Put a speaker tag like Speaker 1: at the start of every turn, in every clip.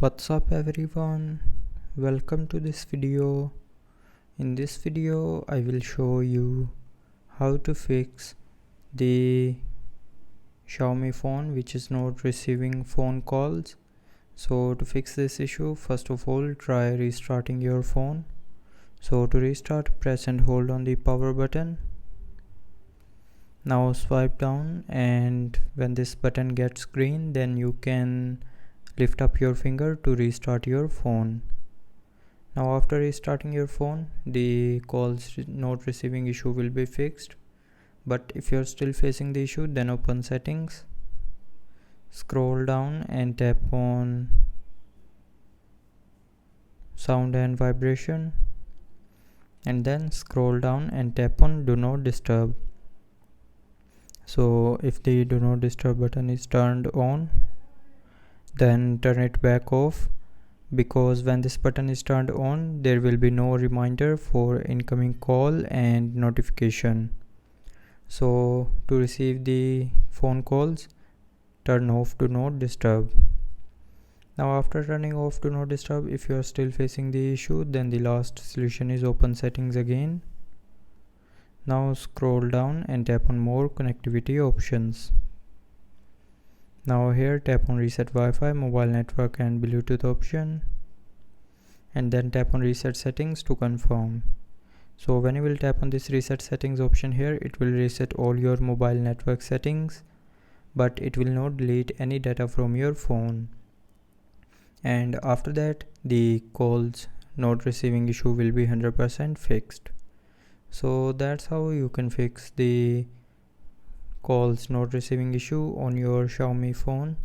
Speaker 1: What's up everyone, welcome to this video. In this video I will show you how to fix the Xiaomi phone which is not receiving phone calls. So to fix this issue, first of all try restarting your phone. So to restart, press and hold on the power button. Now swipe down, and when this button gets green, then you can lift up your finger to restart your phone. Now after restarting your phone, the calls not receiving issue will be fixed. But if you're still facing the issue, then open settings, scroll down and tap on sound and vibration, and then scroll down and tap on do not disturb. So if the do not disturb button is turned on, then turn it back off, because when this button is turned on there will be no reminder for incoming call and notification. So to receive the phone calls, turn off do not disturb. Now after turning off do not disturb, if you are still facing the issue, then the last solution is open settings again. Now scroll down and tap on more connectivity options. Now here tap on reset Wi-Fi, mobile network and Bluetooth option, and then tap on reset settings to confirm. So when you will tap on this reset settings option here, it will reset all your mobile network settings, but it will not delete any data from your phone. And after that, the calls not receiving issue will be 100% fixed. So that's how you can fix the calls not receiving issue on your Xiaomi phone.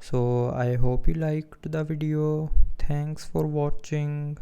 Speaker 1: So I hope you liked the video. Thanks for watching.